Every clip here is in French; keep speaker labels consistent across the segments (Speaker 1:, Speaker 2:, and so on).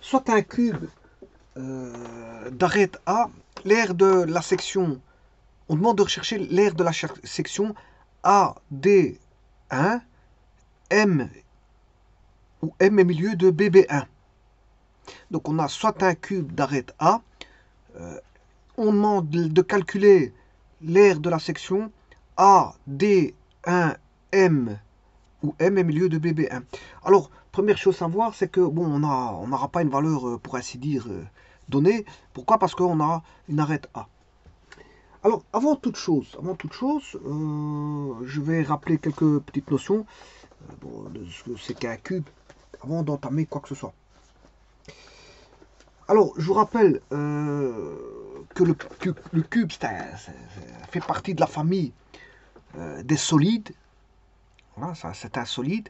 Speaker 1: soit un cube d'arête A, l'aire de la section, on demande de rechercher l'aire de la section AD1, M ou M est milieu de BB1. Donc on a soit un cube d'arête A, on demande de calculer l'aire de la section AD1M ou M est milieu de BB1. Alors, première chose à voir, c'est que bon, on n'aura pas une valeur, pour ainsi dire, donnée. Pourquoi? Parce qu'on a une arête A. Alors, je vais rappeler quelques petites notions de ce que c'est qu'un cube avant d'entamer quoi que ce soit. Alors, je vous rappelle que le cube ça fait partie de la famille des solides. Voilà, c'est un solide.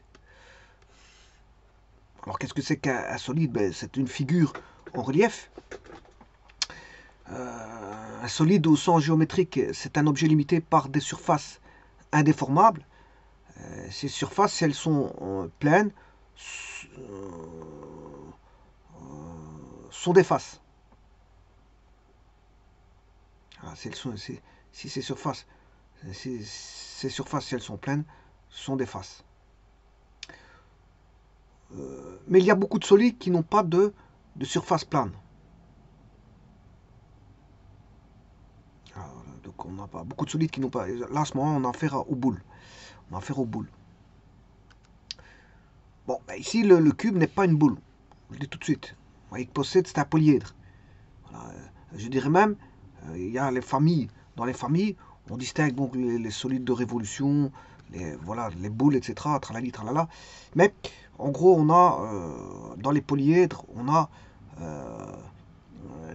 Speaker 1: Alors, qu'est-ce que c'est qu'un solide? Ben, c'est une figure en relief. Un solide au sens géométrique, c'est un objet limité par des surfaces indéformables. Ces surfaces, si elles sont pleines, sont des faces. Alors, si ces surfaces, si elles sont pleines, sont des faces. Mais il y a beaucoup de solides qui n'ont pas de surface plane. Alors, donc on n'a pas beaucoup de solides qui n'ont pas. Là, à ce moment, on a affaire aux boules. On a affaire aux boules. Bon, ben ici, le cube n'est pas une boule. Je le dis tout de suite. Il possède, c'est un polyèdre. Voilà. Je dirais même, il y a les familles. Dans les familles, on distingue donc les solides de révolution, voilà, les boules, etc. Tralali, tralala. Mais en gros, on a dans les polyèdres, on a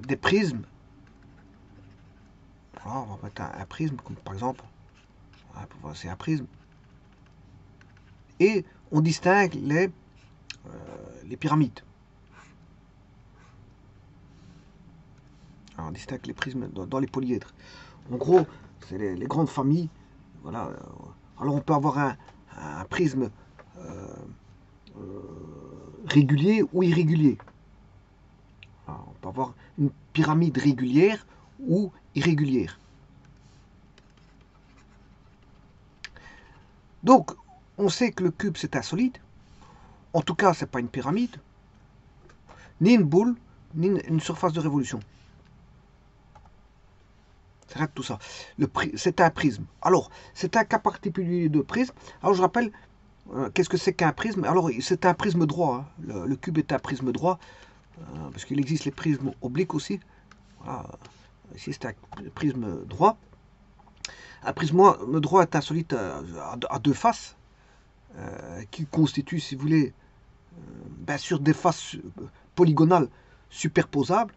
Speaker 1: des prismes. Voilà, on va mettre un prisme, comme par exemple, voilà, c'est un prisme. Et on distingue les pyramides. Alors, on distingue les prismes dans les polyèdres. En gros, c'est les grandes familles. Voilà. Alors on peut avoir un prisme régulier ou irrégulier. Alors, on peut avoir une pyramide régulière ou irrégulière. Donc, on sait que le cube c'est un solide. En tout cas, c'est pas une pyramide, ni une boule, ni une surface de révolution. Ça reste tout ça. C'est un prisme. Alors, c'est un cas particulier de prisme. Alors, je rappelle, qu'est-ce que c'est qu'un prisme? Alors, c'est un prisme droit. Hein. Le cube est un prisme droit, parce qu'il existe les prismes obliques aussi. Voilà. Ici, c'est un prisme droit. Un prisme droit est un solide à deux faces, qui constitue, si vous voulez, bien sûr des faces polygonales superposables,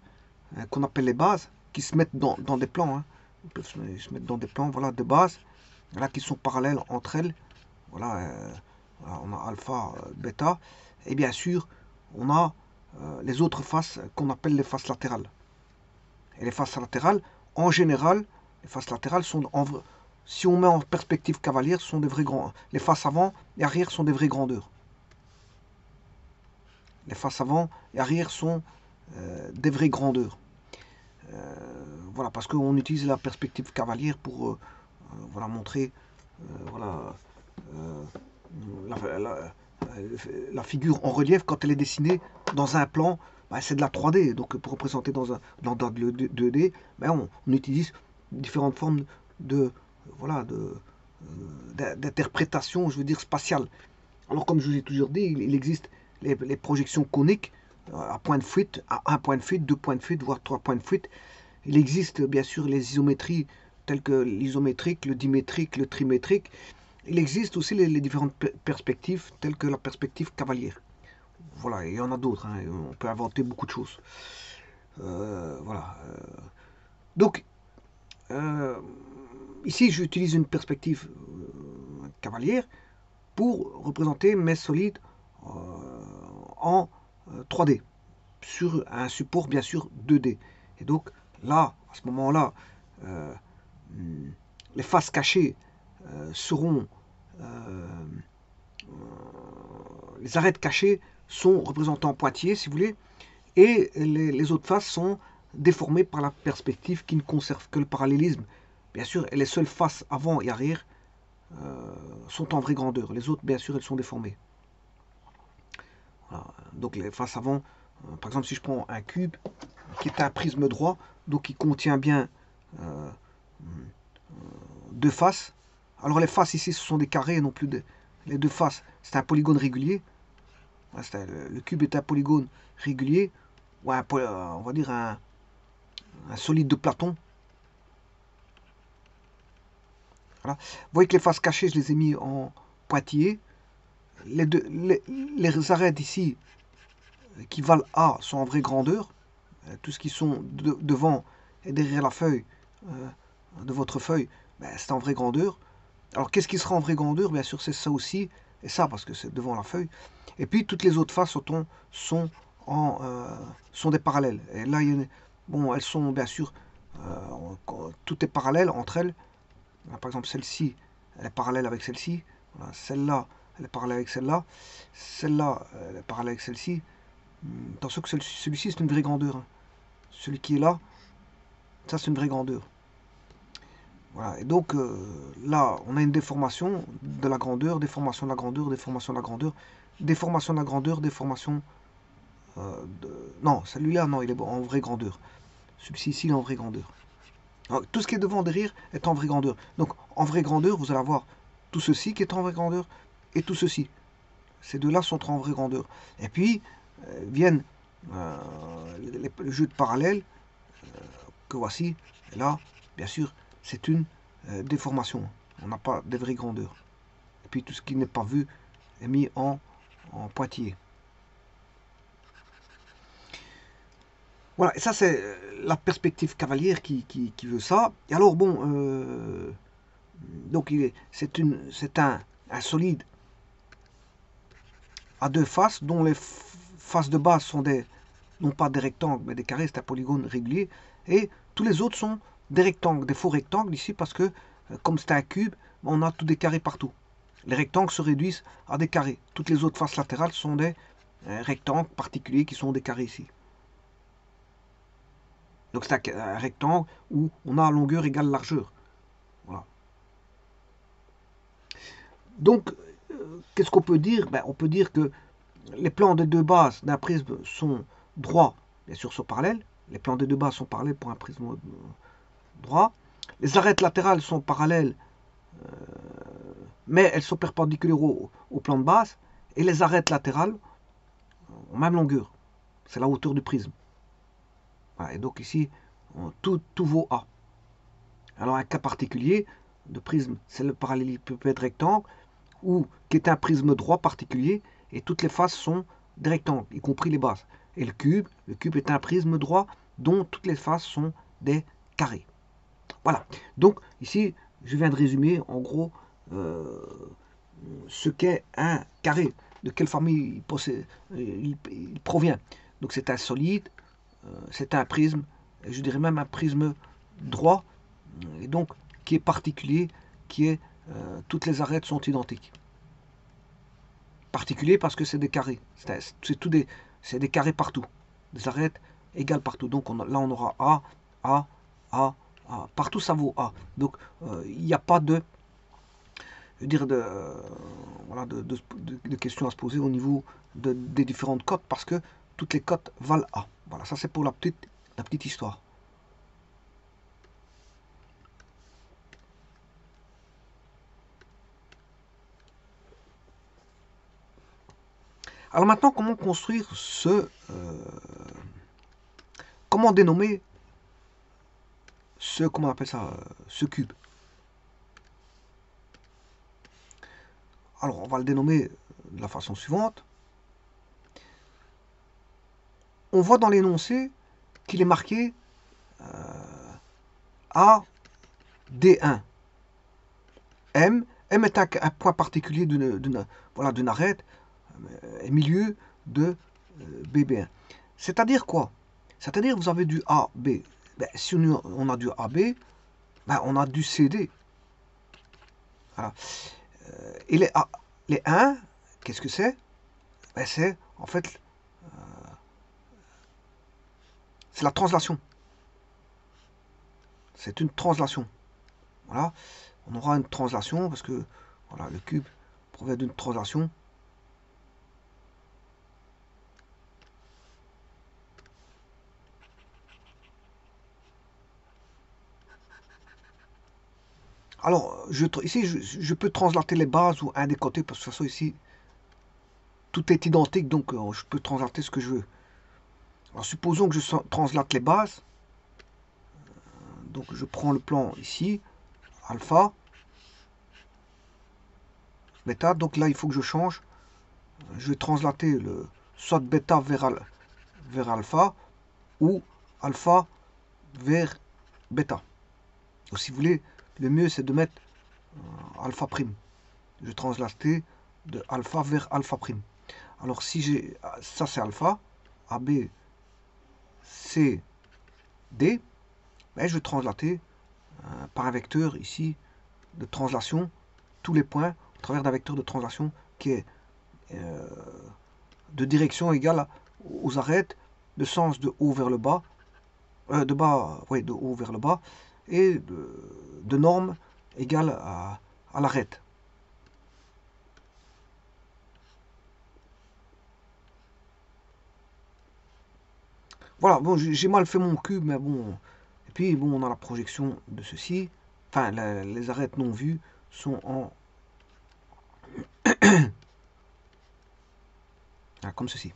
Speaker 1: qu'on appelle les bases, qui se mettent dans des plans. Hein. Ils peuvent se mettre dans des plans, voilà, de base, voilà, qui sont parallèles entre elles. Voilà, on a alpha, bêta, et bien sûr, on a les autres faces qu'on appelle les faces latérales. Et les faces latérales, en général, les faces latérales sont, si on met en perspective cavalière, sont des vrais grands. Les faces avant et arrière sont des vraies grandeurs. Les faces avant et arrière sont des vraies grandeurs. Voilà, parce qu'on utilise la perspective cavalière pour voilà, montrer voilà, la figure en relief quand elle est dessinée dans un plan. Bah, c'est de la 3D, donc pour représenter dans le 2D, bah, on utilise différentes formes voilà, d'interprétation, je veux dire, spatiale. Alors, comme je vous ai toujours dit, il existe les projections coniques à point de fuite, à un point de fuite, deux points de fuite, voire trois points de fuite. Il existe bien sûr les isométries telles que l'isométrique, le dimétrique, le trimétrique. Il existe aussi les différentes perspectives telles que la perspective cavalière. Voilà, il y en a d'autres, hein, on peut inventer beaucoup de choses. Voilà. Donc, ici j'utilise une perspective cavalière pour représenter mes solides en 3D, sur un support bien sûr 2D. Et donc là, à ce moment-là, les faces cachées seront, les arêtes cachées sont représentées en pointillés, si vous voulez, et les autres faces sont déformées par la perspective qui ne conserve que le parallélisme. Bien sûr, et les seules faces avant et arrière sont en vraie grandeur. Les autres, bien sûr, elles sont déformées. Voilà. Donc les faces avant, par exemple, si je prends un cube qui est un prisme droit, donc il contient bien euh, deux faces. Alors les faces ici, ce sont des carrés, non plus les deux faces. C'est un polygone régulier. Le cube est un polygone régulier, ou on va dire un solide de Platon. Voilà. Vous voyez que les faces cachées, je les ai mis en pointillés. Les arêtes ici qui valent A sont en vraie grandeur. Tout ce qui sont devant et derrière la feuille de votre feuille, ben, c'est en vraie grandeur. Alors qu'est-ce qui sera en vraie grandeur? Bien sûr, c'est ça aussi, et ça parce que c'est devant la feuille. Et puis toutes les autres faces sont, sont des parallèles. Et là, bon, elles sont bien sûr, tout est parallèle entre elles. Par exemple, celle-ci, elle est parallèle avec celle-ci. Voilà, celle-là, elle est parallèle avec celle-là. Celle-là, elle est parallèle avec celle-ci. Attention que celui-ci, c'est une vraie grandeur. Hein. Celui qui est là, ça, c'est une vraie grandeur. Voilà. Et donc, là, on a une déformation de la grandeur, déformation de la grandeur, déformation de la grandeur, déformation de la grandeur, déformation non, celui-là, non, il est en vraie grandeur. Celui-ci, ici, il est en vraie grandeur. Alors, tout ce qui est devant, derrière, est en vraie grandeur. Donc, en vraie grandeur, vous allez avoir tout ceci qui est en vraie grandeur et tout ceci. Ces deux-là sont en vraie grandeur. Et puis, viennent le jeu de parallèles que voici. Et là, bien sûr, c'est une déformation. On n'a pas de vraie grandeur. Et puis, tout ce qui n'est pas vu est mis en pointillé. Voilà, et ça c'est la perspective cavalière qui veut ça. Et alors bon, donc c'est un solide à deux faces, dont les faces de base sont non pas des rectangles, mais des carrés, c'est un polygone régulier. Et tous les autres sont des rectangles, des faux rectangles ici, parce que comme c'est un cube, on a tous des carrés partout. Les rectangles se réduisent à des carrés. Toutes les autres faces latérales sont des rectangles particuliers qui sont des carrés ici. Donc c'est un rectangle où on a longueur égale largeur. Voilà. Donc, qu'est-ce qu'on peut dire? Ben, on peut dire que les plans des deux bases d'un prisme sont droits, bien sûr, sont parallèles. Les plans des deux bases sont parallèles pour un prisme droit. Les arêtes latérales sont parallèles, mais elles sont perpendiculaires au plan de base. Et les arêtes latérales ont même longueur. C'est la hauteur du prisme. Voilà, et donc ici, tout vaut A. Alors un cas particulier de prisme, c'est le parallélépipède rectangle, ou qui est un prisme droit particulier, et toutes les faces sont des rectangles, y compris les bases. Et le cube est un prisme droit dont toutes les faces sont des carrés. Voilà. Donc ici, je viens de résumer en gros ce qu'est un carré, de quelle famille il provient. Donc c'est un solide, c'est un prisme, je dirais même un prisme droit, et donc qui est particulier, qui est toutes les arêtes sont identiques. Particulier parce que c'est des carrés, c'est des carrés partout, des arêtes égales partout. Donc là on aura A, A, partout ça vaut A. Donc il n'y a pas de, je veux dire voilà, de questions à se poser au niveau des différentes cotes parce que toutes les cotes valent A. Voilà, ça c'est pour la petite histoire. Alors maintenant, comment construire comment dénommer comment on appelle ça, ce cube? Alors on va le dénommer de la façon suivante. On voit dans l'énoncé qu'il est marqué A, D1. M est un point particulier d'une arête, milieu de BB1. C'est-à-dire quoi? C'est-à-dire vous avez du AB. Ben, si on a du AB, ben, on a du CD. Voilà. Et les 1, qu'est-ce que c'est? Ben, c'est en fait c'est la translation. C'est une translation. Voilà. On aura une translation parce que voilà, le cube provient d'une translation. Alors, ici, je peux translater les bases ou un des côtés, parce que de toute façon, ici, tout est identique, donc je peux translater ce que je veux. Alors, supposons que je translate les bases. Donc, je prends le plan ici, alpha, bêta. Donc là, il faut que je change. Je vais translater soit bêta vers alpha, ou alpha vers bêta. Donc, si vous voulez, le mieux, c'est de mettre alpha prime. Je vais translater de alpha vers alpha prime. Alors si j'ai ça, c'est alpha, AB, C, D, ben, je vais translater par un vecteur ici de translation tous les points au travers d'un vecteur de translation qui est de direction égale aux arêtes, de sens de haut vers le bas, de haut vers le bas, et de norme égale à l'arête. Voilà, bon, j'ai mal fait mon cube, mais bon. Et puis, bon, on a la projection de ceci. Enfin, les arêtes non vues sont en... comme ceci.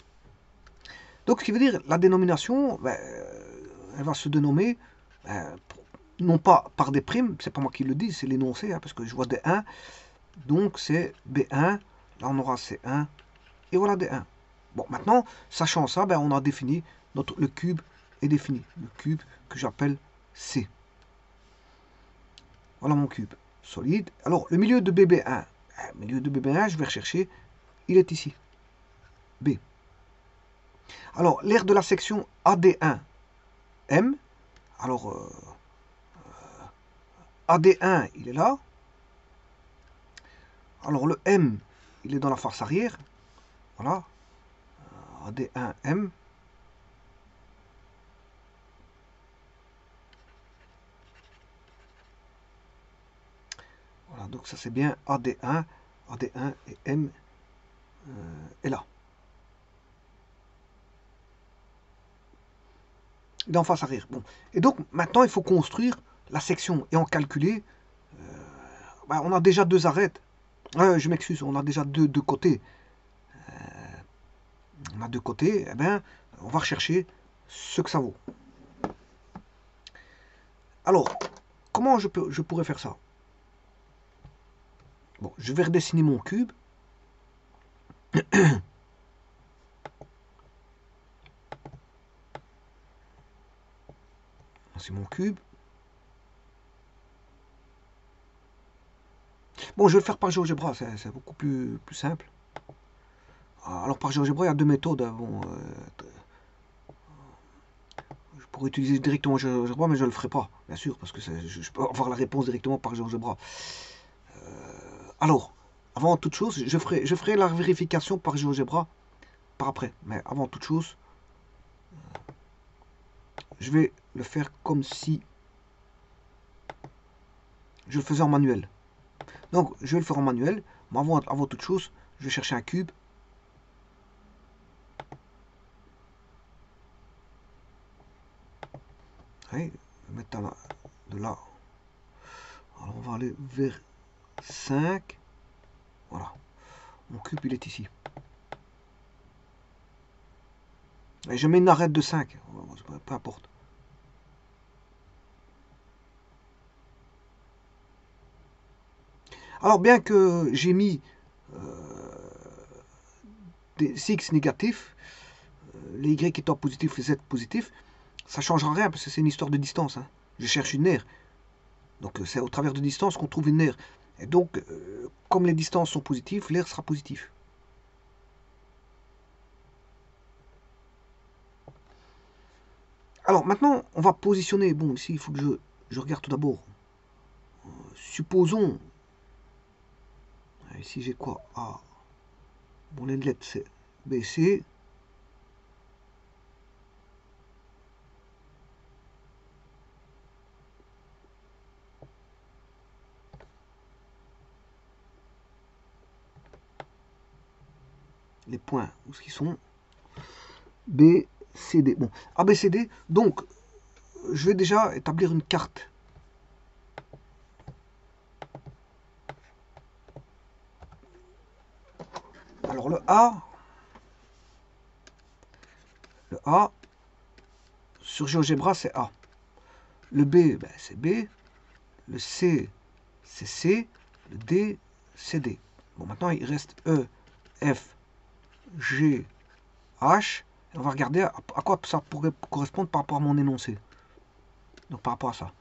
Speaker 1: Donc, ce qui veut dire, la dénomination, ben, elle va se dénommer, non pas par des primes, c'est pas moi qui le dis, c'est l'énoncé, hein, parce que je vois des 1. Donc, c'est B1. Là, on aura C1. Et voilà des 1. Bon, maintenant, sachant ça, ben, on a défini, le cube est défini. Le cube que j'appelle C. Voilà mon cube solide. Alors, le milieu de BB1. Le milieu de BB1, je vais rechercher. Il est ici. B. Alors, l'aire de la section AD1, M. Alors, AD1, il est là. Alors, le M, il est dans la face arrière. Voilà. AD1, M. Voilà, donc ça c'est bien AD1. AD1 et M est là. Il est en face arrière. Bon. Et donc, maintenant, il faut construire la section et en calculer. Ben, on a déjà deux arêtes. Je m'excuse, on a déjà deux côtés. On a deux côtés. Eh bien, on va rechercher ce que ça vaut. Alors, comment je pourrais faire ça? Bon, je vais redessiner mon cube. C'est mon cube. Bon, je vais le faire par GeoGebra, c'est beaucoup plus simple. Alors par GeoGebra, il y a deux méthodes. Bon, je pourrais utiliser directement GeoGebra, mais je ne le ferai pas, bien sûr, parce que je peux avoir la réponse directement par GeoGebra. Alors, avant toute chose, je ferai la vérification par GeoGebra par après. Mais avant toute chose, je vais le faire comme si je le faisais en manuel. Donc, je vais le faire en manuel, mais avant toute chose, je vais chercher un cube. Allez, je vais mettre de là. Alors, on va aller vers 5. Voilà. Mon cube, il est ici. Et je mets une arête de 5. Peu importe. Alors, bien que j'ai mis des X négatifs, les Y étant positifs, les Z positifs, ça ne changera rien parce que c'est une histoire de distance. Hein. Je cherche une aire. Donc, c'est au travers de distance qu'on trouve une aire. Et donc, comme les distances sont positives, l'air sera positif. Alors maintenant, on va positionner. Bon, ici, il faut que je regarde tout d'abord. Supposons. Ici, j'ai quoi? A. Bon, l'inlet, c'est BC. les points, où est-ce qu'ils sont? B, C, D. Bon, A, B, C, D. Donc, je vais déjà établir une carte. Alors, le A, sur GeoGebra, c'est A. Le B, ben, c'est B. Le C, c'est C. Le D, c'est D. Bon, maintenant, il reste E, F, G, H. Et on va regarder à quoi ça pourrait correspondre par rapport à mon énoncé. Donc, par rapport à ça.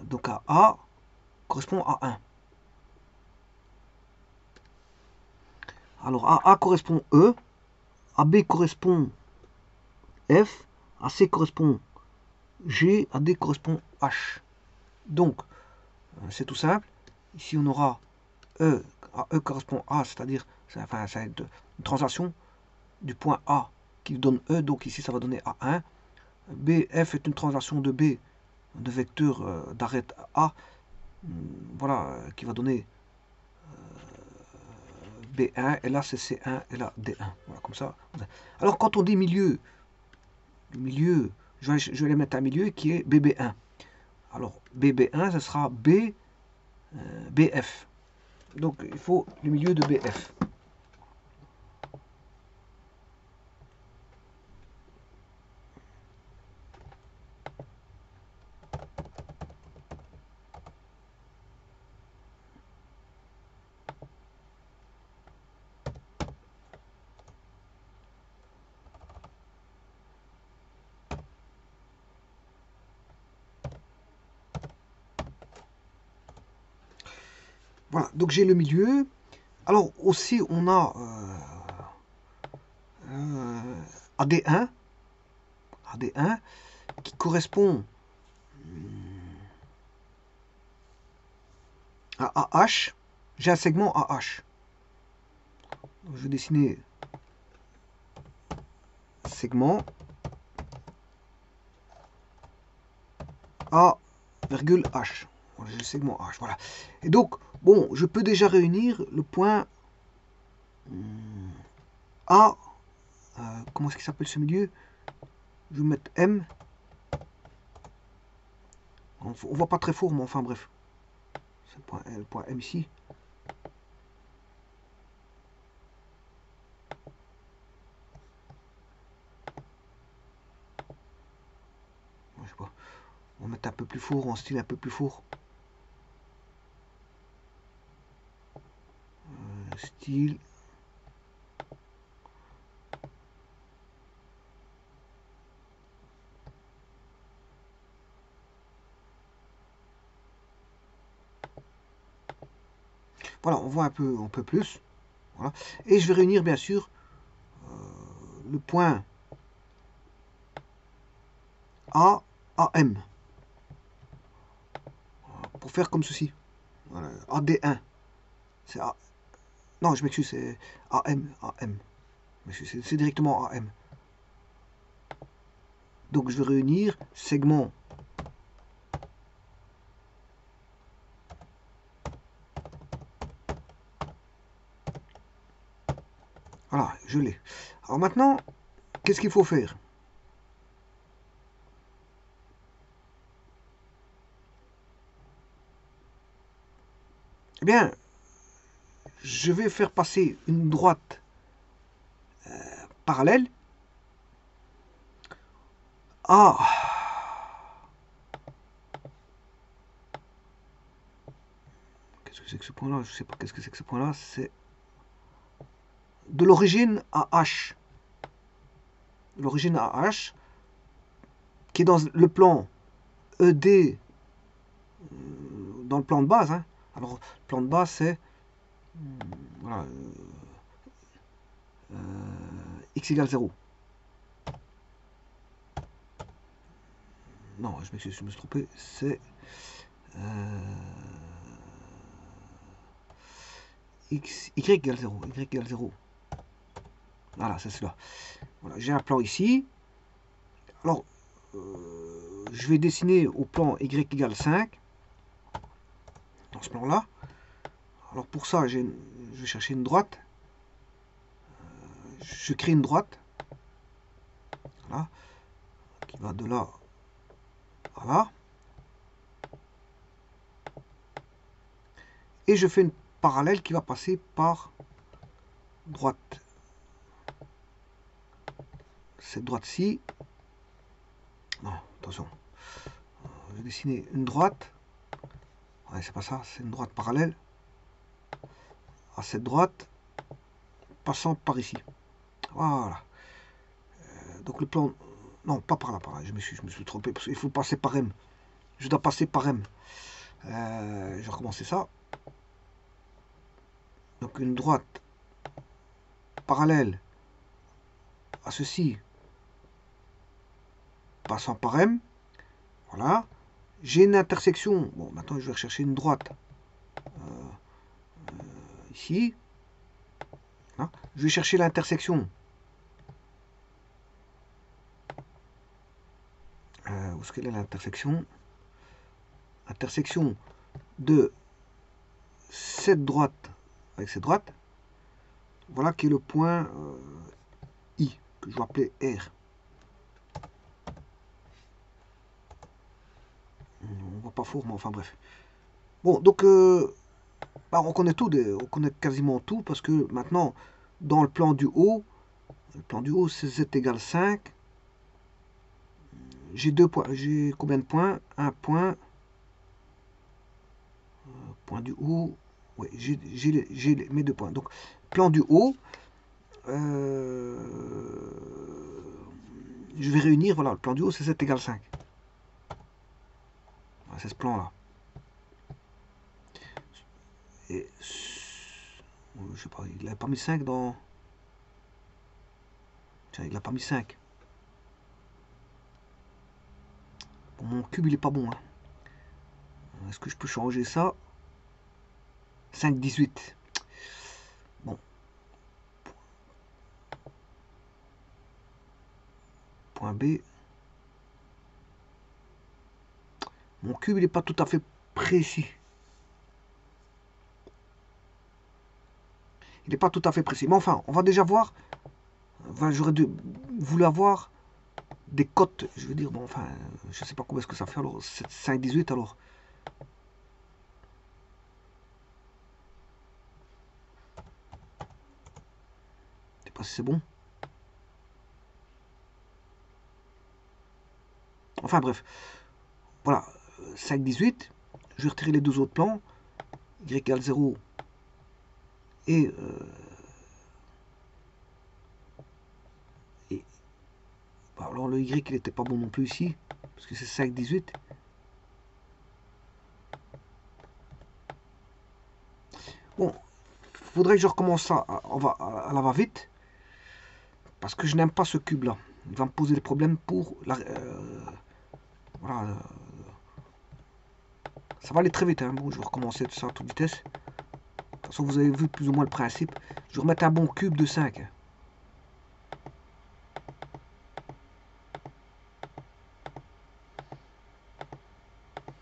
Speaker 1: Donc, à A correspond à 1. Alors, à A correspond E. À B correspond F. À C correspond G. À D correspond H. Donc, c'est tout simple. Ici, on aura E. À E correspond A, c'est-à-dire, enfin, c'est une translation du point A qui donne E. Donc, ici, ça va donner A1. BF est une translation de B, de vecteur d'arrêt A, voilà, qui va donner B1, et là c'est C1, et là D1. Voilà, comme ça. Alors, quand on dit milieu, le milieu, je vais aller mettre un milieu qui est BB1. Alors, BB1, ce sera BF. Donc, il faut le milieu de BF. Voilà, donc j'ai le milieu. Alors, aussi, on a AD1, qui correspond à AH. J'ai un segment AH. Donc, je vais dessiner segment A, H. Voilà, j'ai le segment H. Voilà. Et donc, bon, je peux déjà réunir le point A. Comment est-ce qu'il s'appelle ce milieu? Je vais mettre M. On voit pas très fort, mais enfin bref. C'est le point M ici. Je sais pas. On va mettre un peu plus fort, en style un peu plus fort. Style. Voilà, on voit un peu plus. Voilà. Et je vais réunir bien sûr le point A, AM. Pour faire comme ceci. Voilà. AD1. C'est A. Non, je m'excuse, c'est AM. C'est directement AM. Donc je vais réunir segment voilà, je l'ai. Alors maintenant, qu'est-ce qu'il faut faire? Eh bien, je vais faire passer une droite parallèle à qu'est-ce que c'est que ce point-là? Je sais pas qu'est-ce que c'est que ce point-là. C'est de l'origine à H. L'origine à H, qui est dans le plan ED, dans le plan de base. Hein. Alors, le plan de base, c'est voilà, x égale 0. Non, je m'excuse, je me suis trompé. C'est y égale 0. Y égale 0. Voilà, c'est cela. Voilà, j'ai un plan ici. Alors, je vais dessiner au plan y égale 5. Dans ce plan-là. Alors pour ça, je vais chercher une droite. je crée une droite, voilà, qui va de là à là, et je fais une parallèle qui va passer par droite, cette droite-ci, non, attention, je vais dessiner une droite, ouais, c'est pas ça, c'est une droite parallèle à cette droite, passant par ici, voilà. Donc le plan, non, pas par là, je me suis trompé, parce qu'il faut passer par M, je dois passer par M, je vais recommencer ça, donc une droite parallèle à ceci, passant par M, voilà, j'ai une intersection, bon maintenant je vais rechercher une droite, ici, hein. Je vais chercher l'intersection, où est-ce qu'elle est l'intersection, intersection de cette droite avec cette droite, voilà qui est le point I, que je vais appeler R. On voit pas fort, mais enfin bref. Bon, donc bah, on connaît tout, on connaît quasiment tout, parce que maintenant, dans le plan du haut c'est z égale 5. J'ai deux points, j'ai combien de points? Un point, point du haut, oui, j'ai mes 2 points. Donc, plan du haut, je vais réunir, voilà, le plan du haut c'est z égale 5. Voilà, c'est ce plan-là. Et, je sais pas, il n'avait pas mis 5 dans... Tiens, il n'a pas mis 5. Bon, mon cube, il est pas bon. Hein. Est-ce que je peux changer ça? 5, 18. Bon. Point B. Mon cube, il n'est pas tout à fait précis. Il n'est pas tout à fait précis. Mais enfin, on va déjà voir. Enfin, j'aurais voulu avoir des cotes. Je veux dire, bon, enfin, je sais pas combien est-ce que ça fait alors. 5, 18 alors. Je sais pas si c'est bon. Enfin bref. Voilà. 5, 18. Je vais retirer les deux autres plans. Y égale 0. Et alors le Y il n'était pas bon non plus ici, parce que c'est 5, 18. Bon, faudrait que je recommence ça à la va-vite, parce que je n'aime pas ce cube là. Il va me poser des problèmes pour la... voilà. Ça va aller très vite, hein. Bon, je vais recommencer tout ça à toute vitesse. De toute façon, vous avez vu plus ou moins le principe. Je vais remettre un bon cube de 5.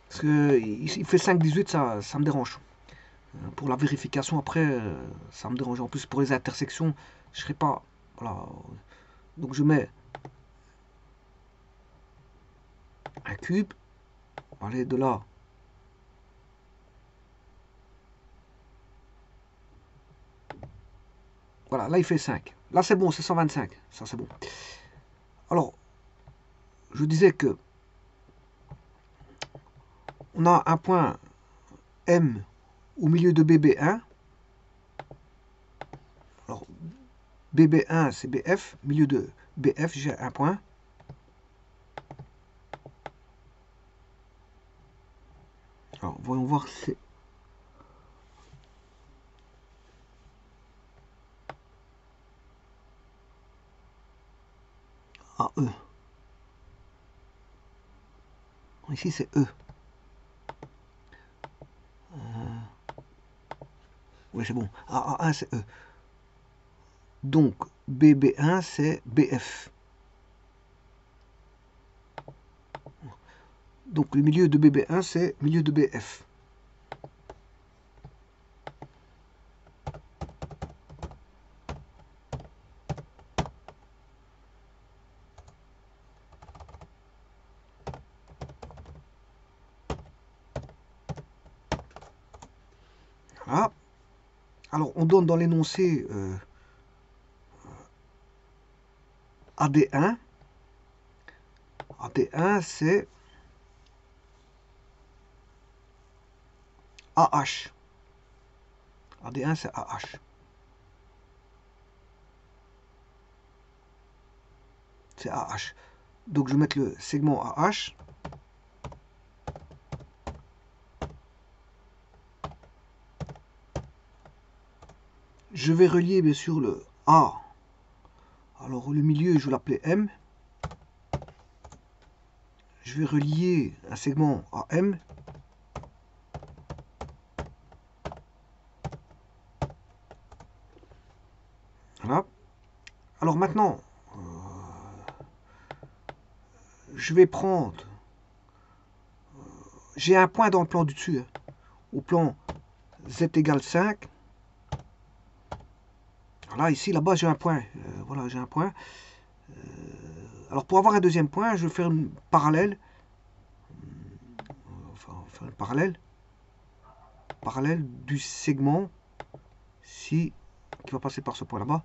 Speaker 1: Parce que il fait 5, 18, ça me dérange. Pour la vérification, après, ça me dérange. En plus, pour les intersections, je ne serai pas... Voilà. Donc, je mets un cube. Allez, de là. Voilà, là, il fait 5. Là, c'est bon, c'est 125. Ça, c'est bon. Alors, je disais que on a un point M au milieu de BB1. Alors, BB1, c'est BF. Milieu de BF, j'ai un point. Alors, voyons voir si c'est... Ah, E. Ici, c'est E. Oui, c'est bon. A1, c'est E. Donc, BB1, c'est BF. Donc, le milieu de BB1, c'est milieu de BF. Voilà. Alors, on donne dans l'énoncé AD1. AD1, c'est AH. AD1, c'est AH. C'est AH. Donc, je vais mettre le segment AH. Je vais relier, bien sûr, le A. Alors, le milieu, je vais l'appeler M. Je vais relier un segment à M. Voilà. Alors maintenant, je vais prendre... J'ai un point dans le plan du dessus. Hein. Au plan Z égale 5. Voilà, ici, là-bas, j'ai un point. Voilà, j'ai un point. Alors, pour avoir un deuxième point, je vais faire une parallèle. Enfin, faire une parallèle du segment si qui va passer par ce point là-bas.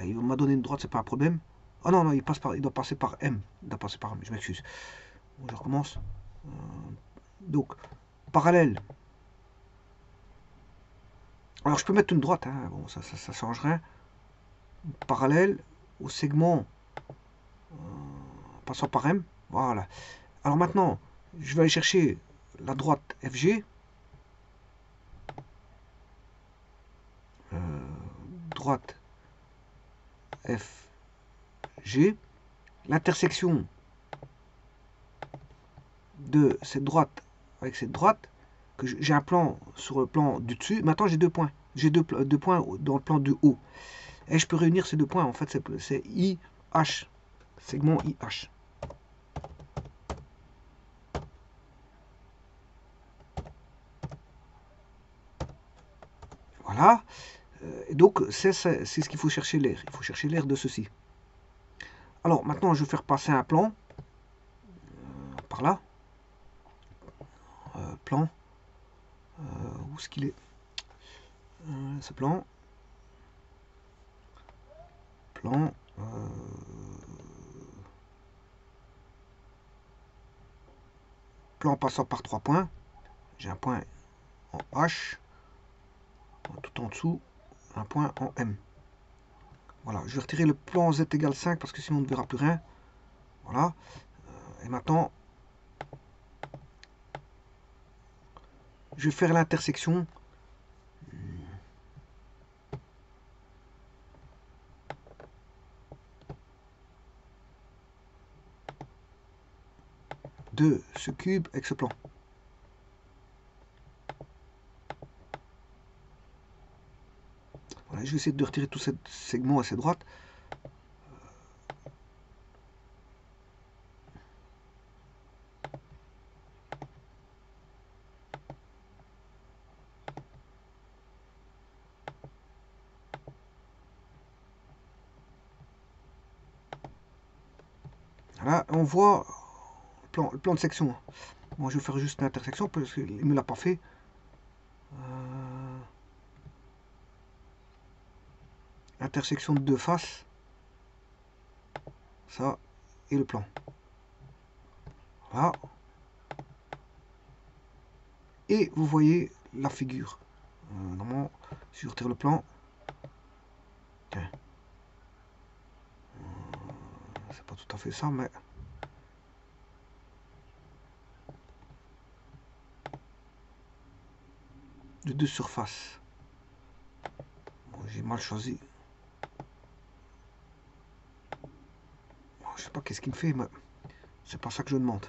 Speaker 1: Il m'a donné une droite, c'est pas un problème. Oh non, non, il doit passer par M. Il doit passer par M, je m'excuse. Bon, je recommence. Donc, parallèle. Alors, je peux mettre une droite, hein. Bon, ça change rien. Parallèle au segment passant par M. Voilà. Alors maintenant, je vais aller chercher la droite FG. Droite FG. L'intersection de cette droite avec cette droite, que j'ai un plan sur le plan du dessus. Maintenant, j'ai deux points. J'ai deux points dans le plan du haut. Et je peux réunir ces deux points. En fait, c'est IH. Segment IH. Voilà. Et donc, c'est ce qu'il faut chercher l'air. Il faut chercher l'air de ceci. Alors, maintenant, je vais faire passer un plan. Par là. Plan. Où est-ce qu'il est, ce plan. Plan. Plan passant par 3 points. J'ai un point en H. Tout en dessous, un point en M. Voilà, je vais retirer le plan Z égale 5 parce que sinon on ne verra plus rien. Voilà. Et maintenant, je vais faire l'intersection de ce cube avec ce plan. Voilà, je vais essayer de retirer tout ce segment à cette droite. Voilà, on voit le plan de section. Bon, je vais faire juste l'intersection parce qu'il ne me l'a pas fait. Intersection de deux faces. Ça et le plan. Voilà. Et vous voyez la figure. Normalement, si je retire le plan, tiens, c'est pas tout à fait ça, mais de deux surfaces. Bon, j'ai mal choisi. Bon, je sais pas qu'est-ce qu'il me fait, mais c'est pas ça que je demande.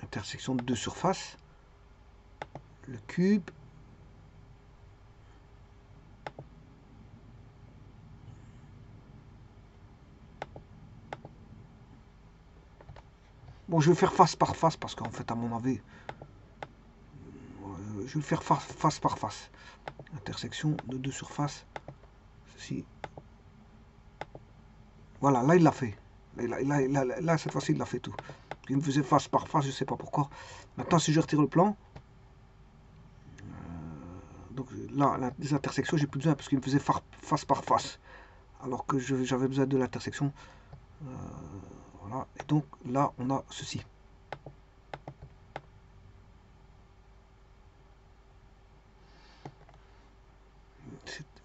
Speaker 1: Intersection de deux surfaces. Le cube. Bon, je vais faire face par face parce qu'en fait, à mon avis, je vais faire face par face. Intersection de deux surfaces. Ceci. Voilà, là, il l'a fait. Là, cette fois-ci, il l'a fait tout. Il me faisait face par face, je ne sais pas pourquoi. Maintenant, si je retire le plan, donc là, les intersections, j'ai plus besoin parce qu'il me faisait face par face. Alors que j'avais besoin de l'intersection. Voilà. Et donc, là, on a ceci.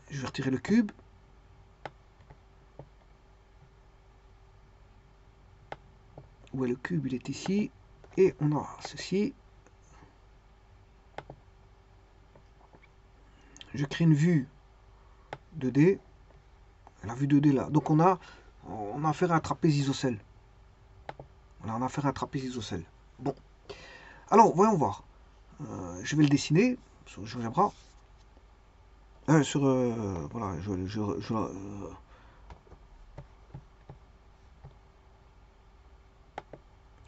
Speaker 1: Je vais retirer le cube. Où est le cube? Il est ici. Et on a ceci. Je crée une vue 2D. La vue 2D là. Donc on a affaire à un trapèze isocèle. Voilà, on a affaire à un trapèze isocèle. Bon. Alors, voyons voir. Je vais le dessiner sur GeoGebra. Voilà,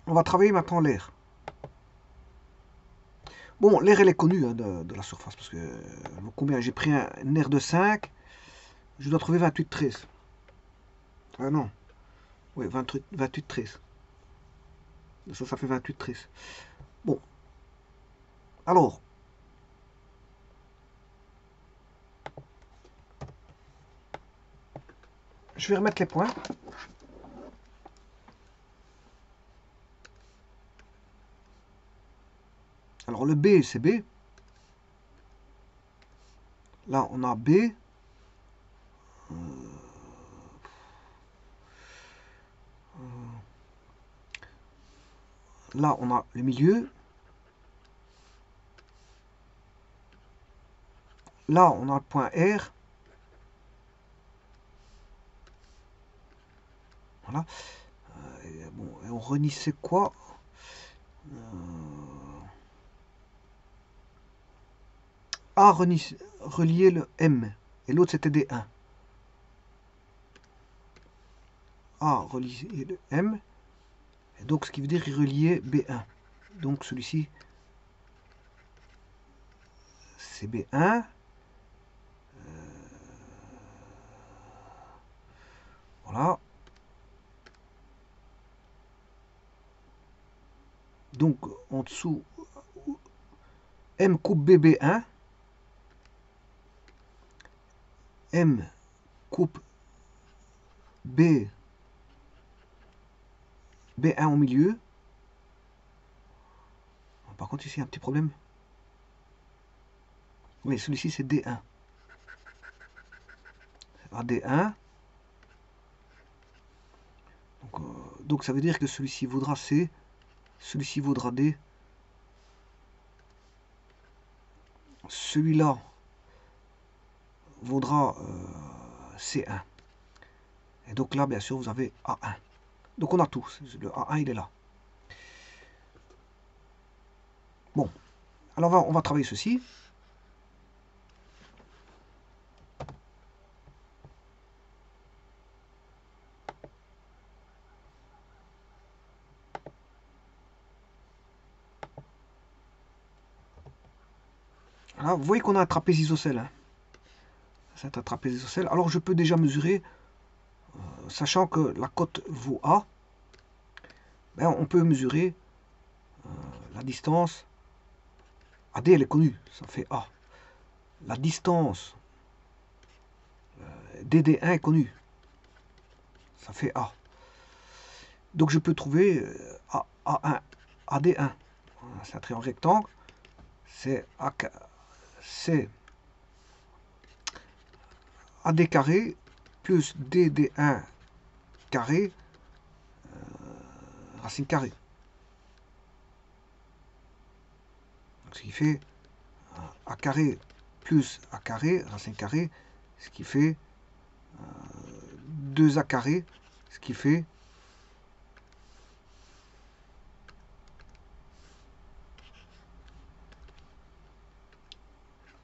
Speaker 1: on va travailler maintenant l'air. Bon, l'air, elle est connue hein, de la surface, parce que combien? J'ai pris un air de 5, je dois trouver 28 13. Ah non, oui, 28 13. Ça fait 28 13. Bon, alors, je vais remettre les points. Alors le B, c'est B. Là, on a B. Là, on a le milieu. Là, on a le point R. Voilà. Bon, et on renie c'est quoi? A relier le M. Et l'autre, c'était D1. A relier le M. Et donc, ce qui veut dire relier B1. Donc, celui-ci, c'est B1. Voilà. Donc, en dessous, M coupe BB1. M coupe B, B1 au milieu. Par contre, ici, il y a un petit problème. Oui, celui-ci, c'est D1. AD1. Donc, ça veut dire que celui-ci vaudra C, celui-ci vaudra D. Celui-là vaudra C1. Et donc là, bien sûr, vous avez A1. Donc on a tout. Le A1, il est là. Bon. Alors on va travailler ceci. Alors, vous voyez qu'on a un trapèze isocèle. Hein. C'est un trapèze isocèle. Alors je peux déjà mesurer, sachant que la cote vaut A, ben, on peut mesurer la distance. AD, elle est connue, ça fait A. La distance DD1 est connue, ça fait A. Donc je peux trouver A1, AD1. C'est un triangle rectangle. C'est AD carré plus DD1 carré racine carrée. Donc, ce qui fait A carré plus A carré racine carrée, ce qui fait 2A carré, ce qui fait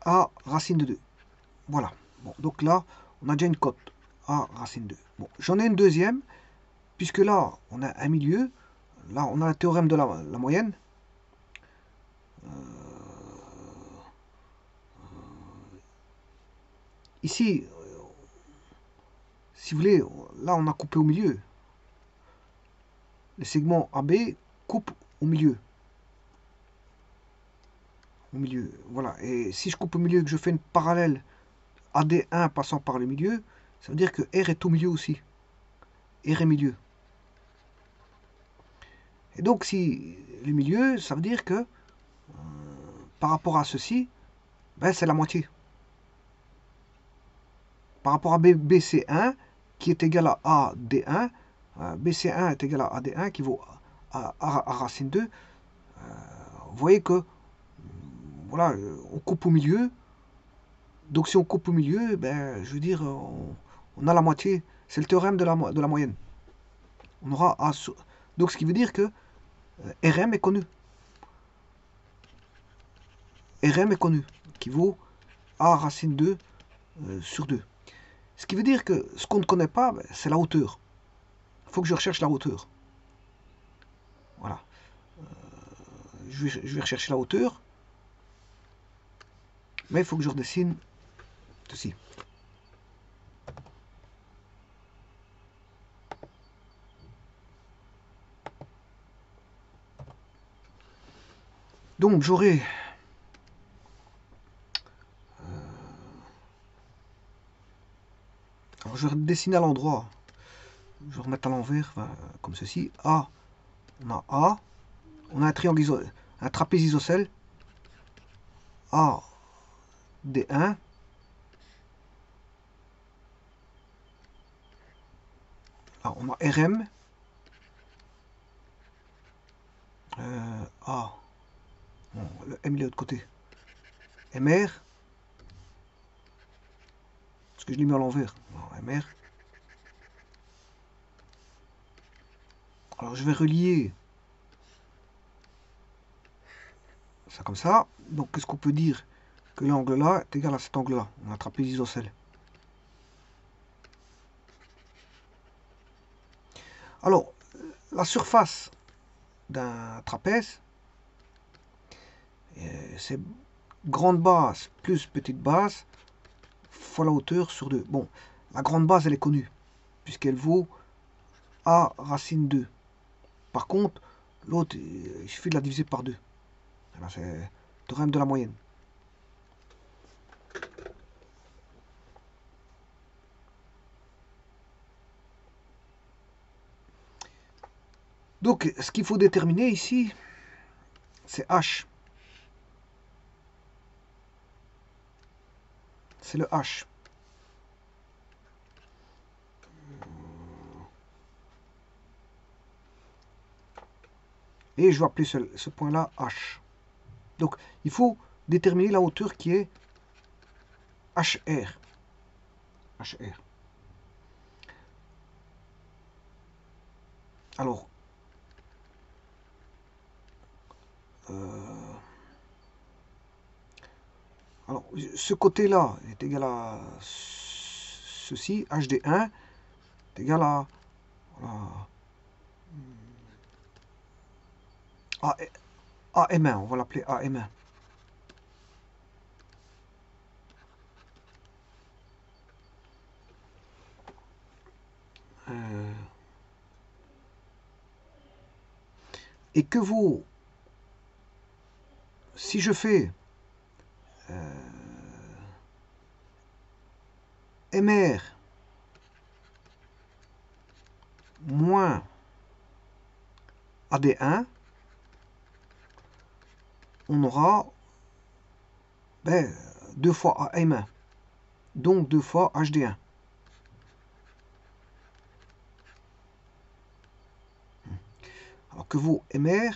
Speaker 1: A racine de 2. Voilà. Bon, donc là, on a déjà une cote. A racine 2. Bon, j'en ai une deuxième, puisque là, on a un milieu. là, on a le théorème de la moyenne. Ici, si vous voulez, là, on a coupé au milieu. Le segment AB coupe au milieu. Au milieu, voilà. Et si je coupe au milieu et que je fais une parallèle AD1 passant par le milieu, ça veut dire que R est au milieu aussi. R est milieu. Et donc, si le milieu, ça veut dire que par rapport à ceci, ben, c'est la moitié. Par rapport à BC1, qui est égal à AD1, BC1 est égal à AD1, qui vaut à racine 2. Vous voyez que, voilà, on coupe au milieu. Donc, si on coupe au milieu, ben, je veux dire, on a la moitié. C'est le théorème de la moyenne. On aura A sur... Donc, ce qui veut dire que RM est connu. RM est connu, qui vaut A racine 2 sur 2. Ce qui veut dire que ce qu'on ne connaît pas, ben, c'est la hauteur. Il faut que je recherche la hauteur. Voilà. Je vais rechercher la hauteur. Mais il faut que je redessine ceci. Donc j'aurai alors je vais dessiner à l'endroit. Je vais remettre à l'envers, enfin, comme ceci. A, on a un triangle un trapèze isocèle. A, D1. Là, on a RM. A. Bon, le M il est de l'autre côté. MR. Parce que je l'ai mis à l'envers. MR. Alors je vais relier ça comme ça. Donc qu'est-ce qu'on peut dire? Que l'angle là est égal à cet angle là. On a un trapèze isocèle. Alors, la surface d'un trapèze, c'est grande base plus petite base fois la hauteur sur 2. Bon, la grande base, elle est connue, puisqu'elle vaut A racine 2. Par contre, l'autre, il suffit de la diviser par 2. C'est le théorème de la moyenne. Donc, ce qu'il faut déterminer ici, c'est H. C'est le H. Et je vais appeler ce point-là H. Donc, il faut déterminer la hauteur qui est HR. HR. Alors, ce côté-là est égal à ceci, HD1 est égal à AM1, on va l'appeler AM1. Et que vaut, si je fais MR moins AD1, on aura 2 fois AM1, donc 2 fois HD1. Alors que vaut MR,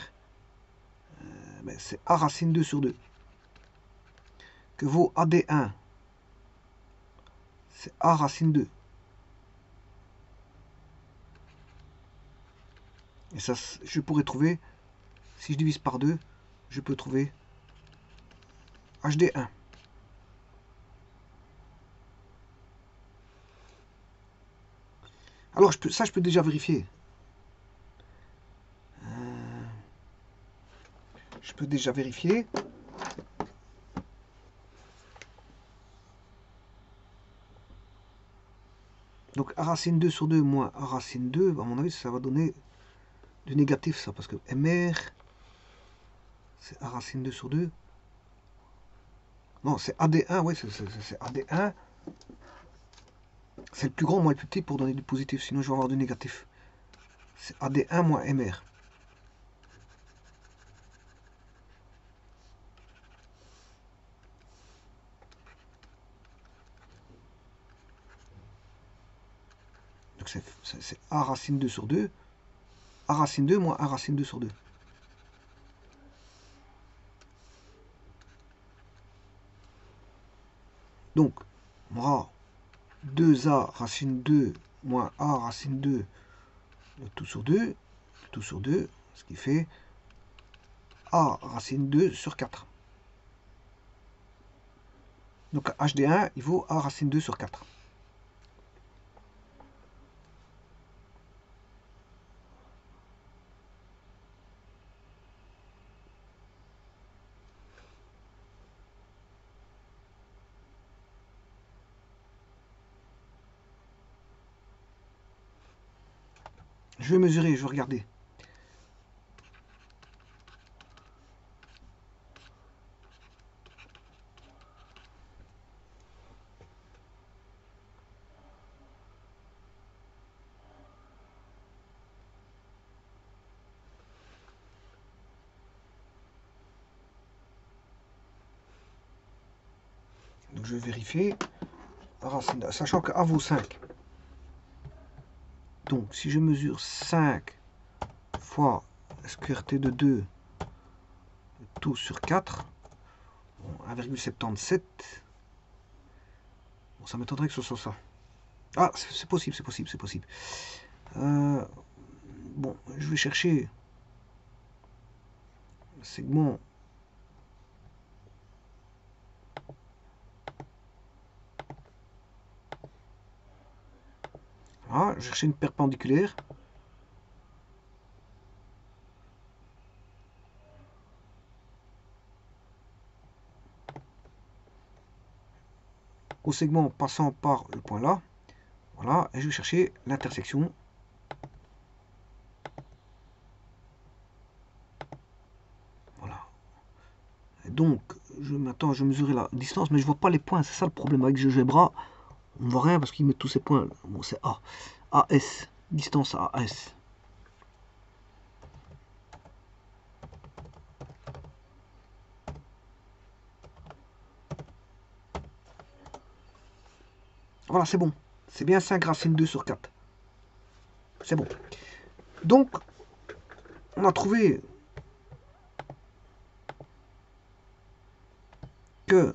Speaker 1: c'est A racine 2 sur 2. Que vaut AD1, c'est A racine 2. Et ça, je pourrais trouver, si je divise par 2, je peux trouver HD1. Alors, ça, je peux déjà vérifier. Je peux déjà vérifier. Donc a racine 2 sur 2 moins a racine 2, à mon avis, ça va donner du négatif, ça, parce que MR, c'est a racine 2 sur 2. Non, c'est AD1, oui, c'est AD1. C'est le plus grand moins le plus petit pour donner du positif, sinon je vais avoir du négatif. C'est AD1 moins MR. Donc c'est A racine 2 sur 2. A racine 2 moins A racine 2 sur 2. Donc, on aura 2A racine 2 moins A racine 2, tout sur 2, tout sur 2, ce qui fait A racine 2 sur 4. Donc HD1, il vaut A racine 2 sur 4. Je vais mesurer, je vais regarder. Donc je vais vérifier. Racine, sachant que A vaut 5. Donc si je mesure 5 fois la squareté de 2, tout sur 4, bon, 1,77. Bon, ça m'étonnerait que ce soit ça. Ah, c'est possible, c'est possible, c'est possible. Bon, je vais chercher le segment. Voilà, je vais chercher une perpendiculaire. Au segment passant par le point là. Voilà, et je vais chercher l'intersection. Voilà. Et donc, maintenant, je mesurer la distance, mais je vois pas les points. C'est ça le problème avec GeoGebra. On ne voit rien parce qu'il met tous ces points. Bon, c'est A. AS. Distance à AS. Voilà, c'est bon. C'est bien 5 racine 2 sur 4. C'est bon. Donc, on a trouvé que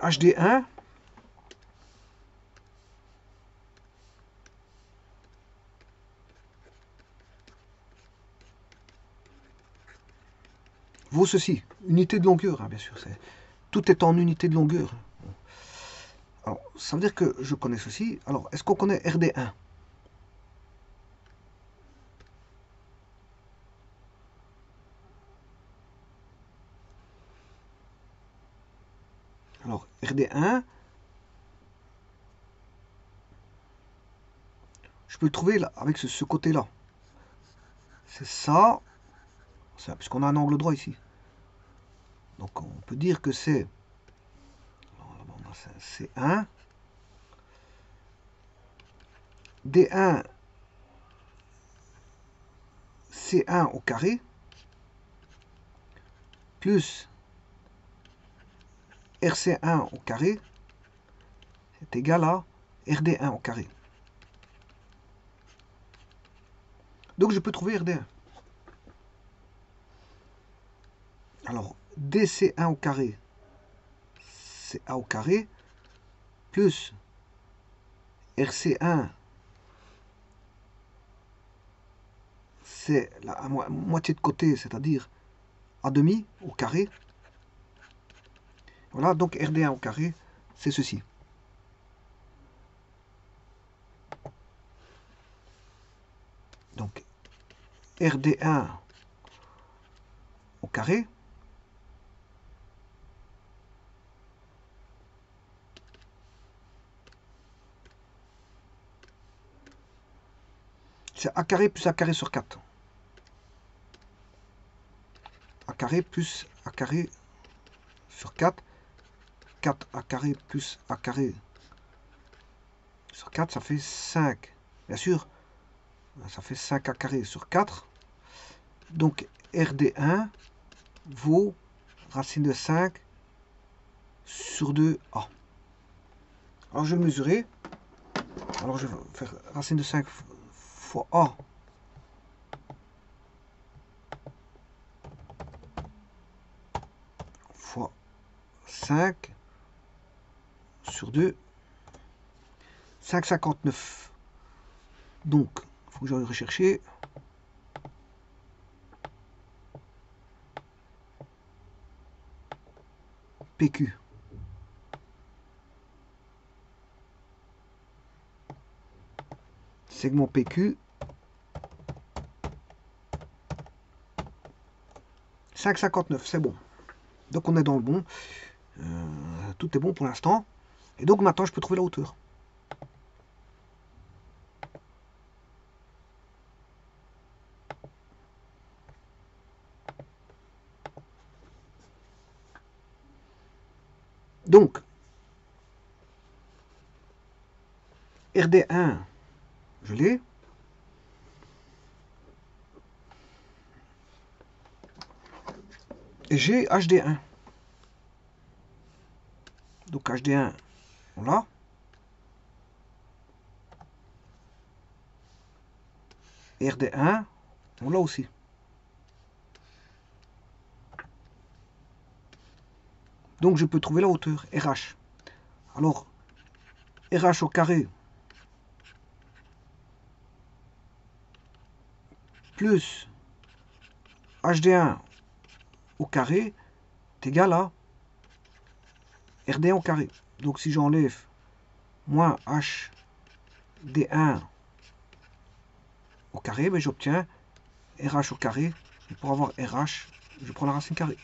Speaker 1: HD1 vaut ceci. Unité de longueur, hein, bien sûr. Tout est en unité de longueur. Alors, ça veut dire que je connais ceci. Alors, est-ce qu'on connaît RD1? Alors, RD1, je peux le trouver là, avec ce côté-là. C'est ça, puisqu'on a un angle droit ici. Donc, on peut dire que c'est C1, D1, C1 au carré, plus RC1 au carré, c'est égal à RD1 au carré. Donc je peux trouver RD1. Alors, DC1 au carré, c'est A au carré, plus RC1, c'est la moitié de côté, c'est-à-dire A demi au carré. Voilà, donc RD1 au carré, c'est ceci. Donc RD1 au carré. C'est A carré plus A carré sur 4. A carré plus A carré sur 4. 4 A carré plus A carré sur 4, ça fait 5. Bien sûr, ça fait 5 A carré sur 4. Donc RD1 vaut racine de 5 sur 2A. Alors je vais mesurer. Alors je vais faire racine de 5 fois A fois 5 sur 2. 5,59. Donc, il faut que j'aille rechercher. PQ. Segment PQ. 5,59, c'est bon. Donc on est dans le bon. Tout est bon pour l'instant. Et donc maintenant je peux trouver la hauteur. Donc, RD1, je l'ai. Et j'ai HD1. Donc HD1, on l'a. RD1, on l'a aussi. Donc je peux trouver la hauteur, RH. Alors, RH au carré plus HD1 au carré est égal à RD1 au carré. Donc si j'enlève moins HD1 au carré, ben, j'obtiens RH au carré. Et pour avoir RH, je prends la racine carrée.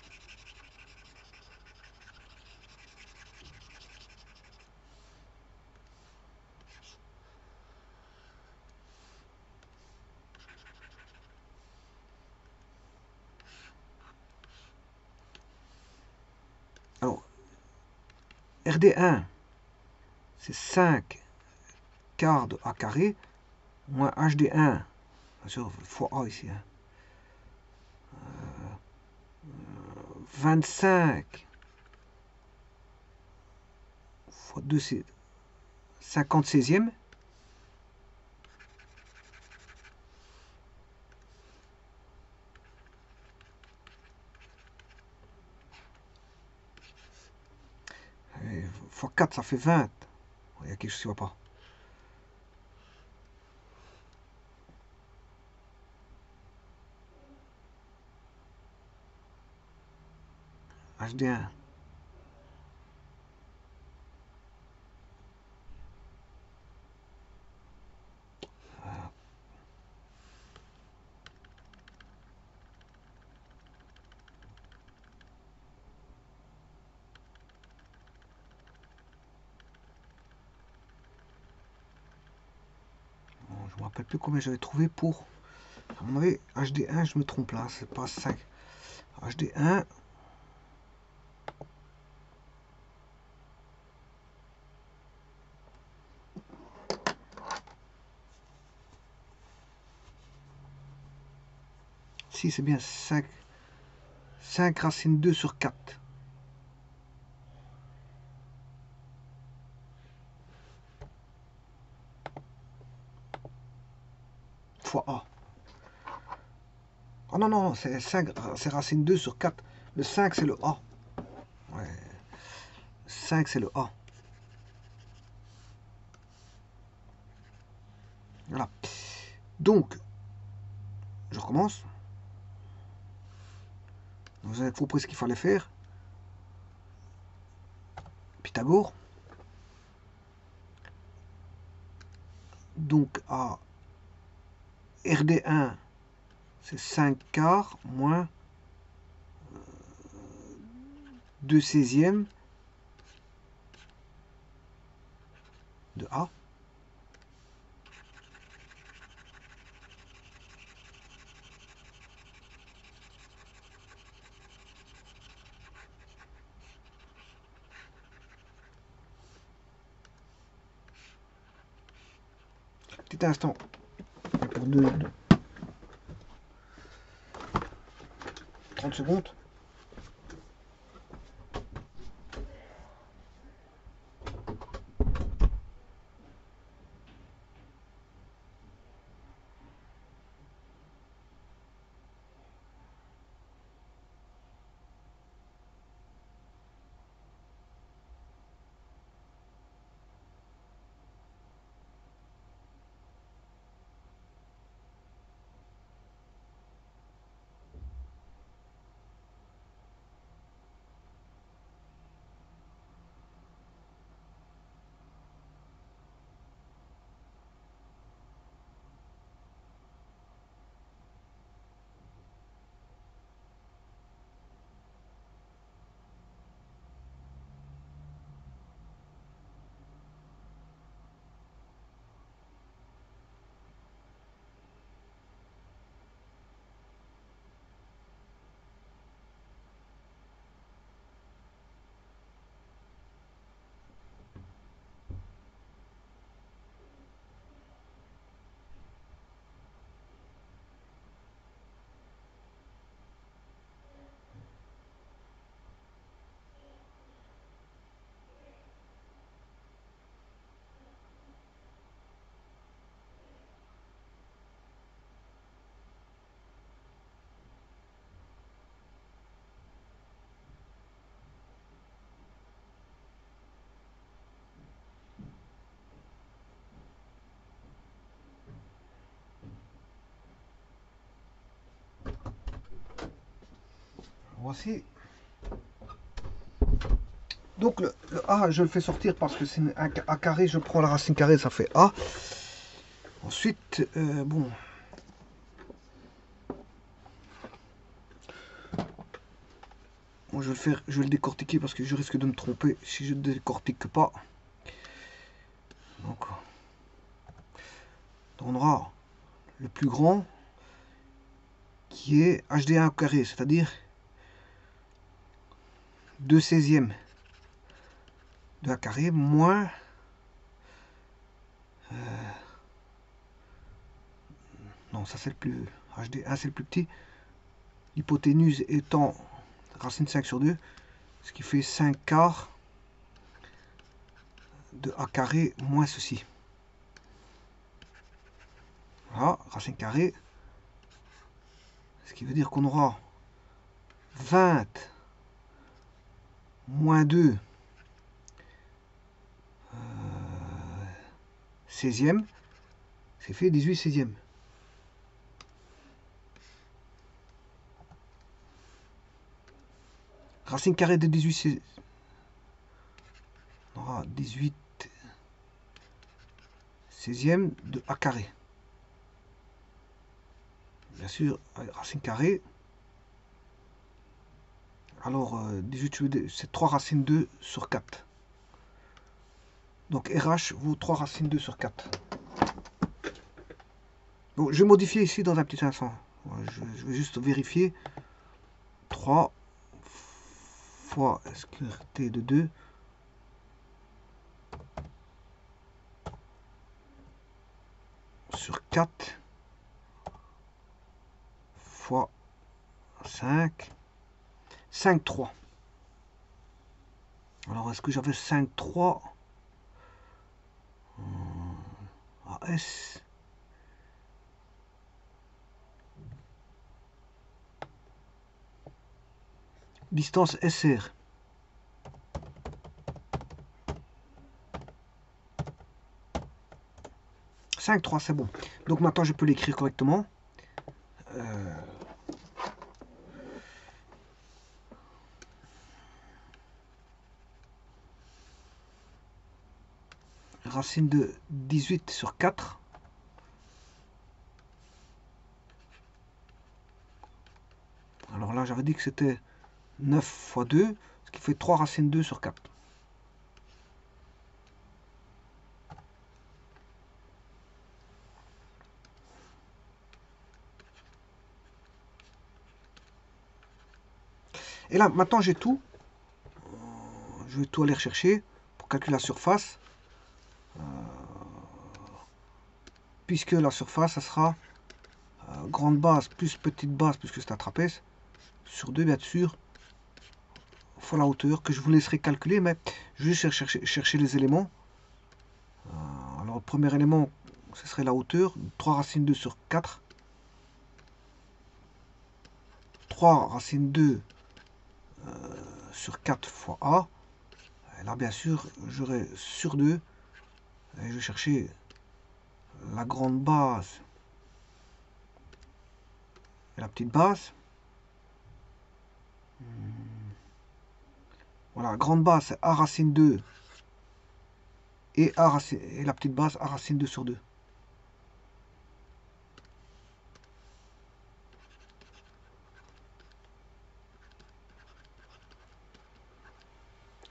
Speaker 1: Alors, RD1, c'est 5 quarts de A carré, moins HD1, bien sûr, fois A ici, hein. 25 fois 2, c'est 50/16e. Et fois 4, ça fait 20. Il y a quelque chose qui ne va pas. HD1. Bon, je ne me rappelle plus combien j'avais trouvé pour. À mon avis, HD1, je me trompe là, c'est pas 5. HD1. Si, c'est bien 5. 5 racine 2 sur 4. Fois A. Oh non, non, c'est 5, c'est racine 2 sur 4. Le 5, c'est le A. Ouais. 5, c'est le A. Voilà. Donc, je recommence. Vous avez compris ce qu'il fallait faire. Pythagore. Donc à RD1, c'est 5 quarts moins 2 16e de A. Petit instant. Pour 30 secondes. Voici. Donc le A, je le fais sortir parce que c'est un A carré, je prends la racine carrée, ça fait A. Ensuite, bon. Moi, je vais le décortiquer parce que je risque de me tromper si je ne décortique pas. Donc, on aura le plus grand qui est HD1 au carré, c'est-à-dire 2 16e de A carré moins non, ça c'est le plus HD1, c'est le plus petit. L'hypoténuse étant racine 5 sur 2, ce qui fait 5 quarts de A carré moins ceci. Voilà, racine carrée. Ce qui veut dire qu'on aura 20 moins 2 16e, c'est fait 18 16e. Racine carrée de 18 16e. On aura 18 16e de A carré. Bien sûr, racine carrée. Alors, 18, c'est 3 racines 2 sur 4. Donc RH vaut 3 racines 2 sur 4. Bon, je vais modifier ici dans un petit instant. Je vais juste vérifier. 3 fois SQRT de 2 sur 4 fois 5. 5, 3. Alors, est-ce que j'avais 5, 3 AS? Distance SR. 5, 3, c'est bon. Donc maintenant, je peux l'écrire correctement. racine de 18 sur 4. Alors là, j'avais dit que c'était 9 fois 2, ce qui fait 3 racines 2 sur 4. Et là, maintenant, j'ai tout. Je vais tout aller rechercher pour calculer la surface. Puisque la surface, ça sera grande base plus petite base, puisque c'est un trapèze, sur 2, bien sûr, fois la hauteur, que je vous laisserai calculer, mais je vais juste chercher les éléments. Alors, le premier élément, ce serait la hauteur, 3 racines 2 sur 4. 3 racines 2 sur 4 fois A. Et là, bien sûr, j'aurai sur 2. Et je vais chercher la grande base et la petite base. Voilà, la grande base, c'est A racine 2 et, et la petite base A racine 2 sur 2.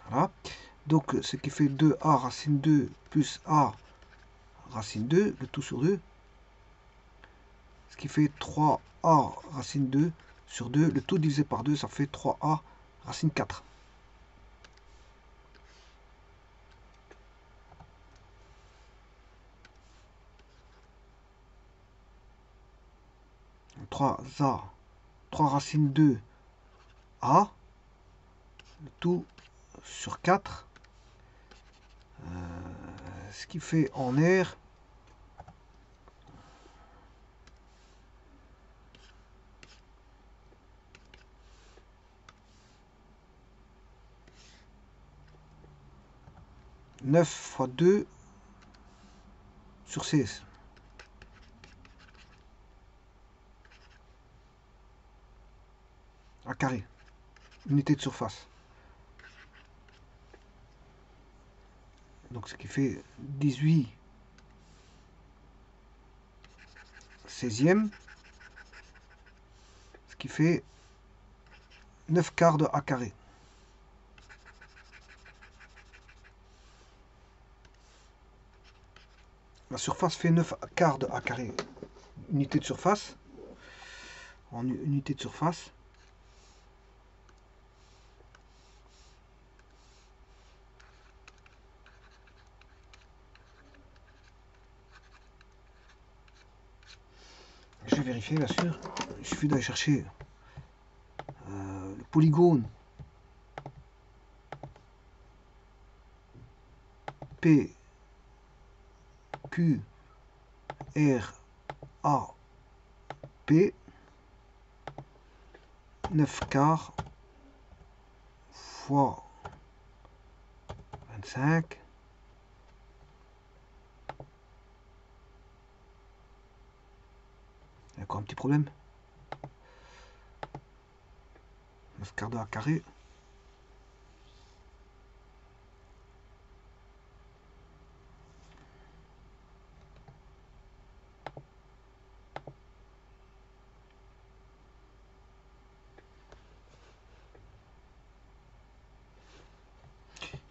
Speaker 1: Voilà. Donc, ce qui fait 2A racine 2 plus A racine 2, le tout sur 2. Ce qui fait 3A racine 2 sur 2, le tout divisé par 2, ça fait 3A racine 4. Donc, 3A, 3 racine 2 A, le tout sur 4. Ce qui fait en R 9 fois 2 sur 16. À carré. Unité de surface. Donc ce qui fait 18 16e. Ce qui fait 9 quarts de A carré. La surface fait 9 quarts de A carré. Unité de surface. En unité de surface. Je vais vérifier, bien sûr. Il suffit d'aller chercher le polygone P, Q, R, A, P. 9 quarts fois 25. Il y a encore un petit problème. 9 quarts de A carré.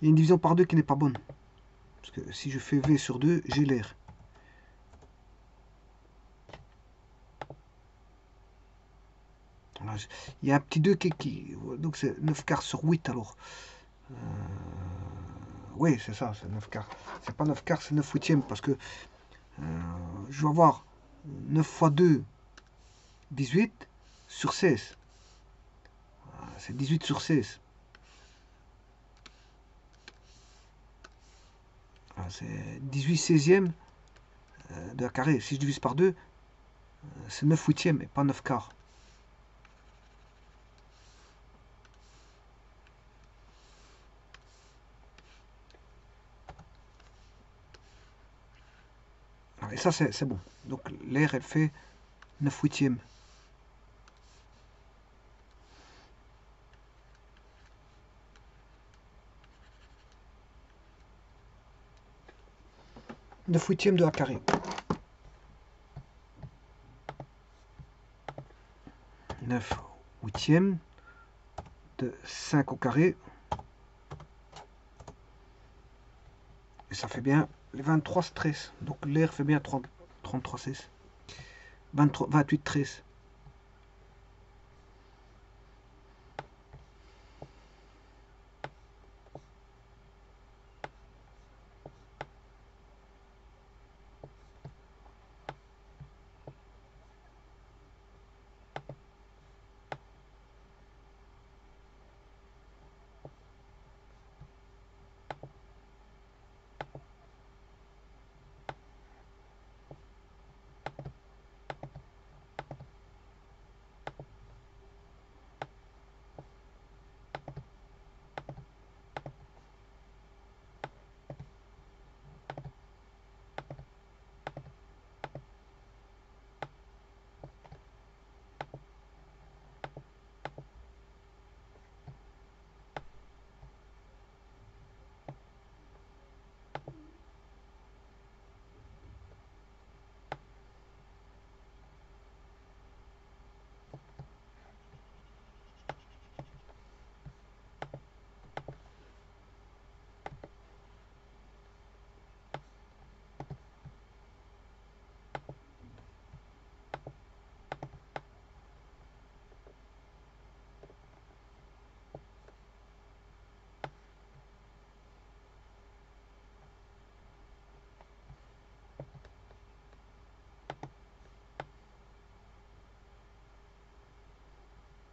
Speaker 1: Il y a une division par 2 qui n'est pas bonne. Parce que si je fais V sur 2, j'ai l'air. Il y a un petit 2 qui donc c'est 9 quarts sur 8 alors. Oui, c'est ça, c'est 9 quarts. C'est pas 9 quarts, c'est 9 huitièmes parce que je vais avoir 9 fois 2, 18 sur 16. C'est 18 sur 16. C'est 18 16e de la carré. Si je divise par 2, c'est 9 huitièmes et pas 9 quarts. Et ça, c'est bon. Donc l'air, elle fait 9 huitièmes. 9 huitièmes de A carré. 9 huitièmes de 5 au carré. Et ça fait bien les 23 stress. Donc l'air fait bien 33 6. 28 13.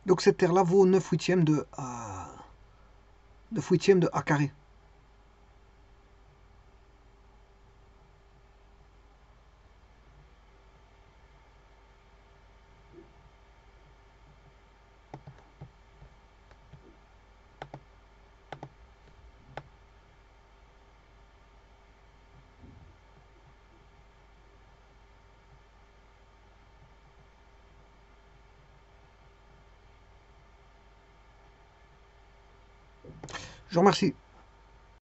Speaker 1: Donc cette terre-là vaut 9 huitièmes de A, 9 huitièmes de A carré. Je vous remercie.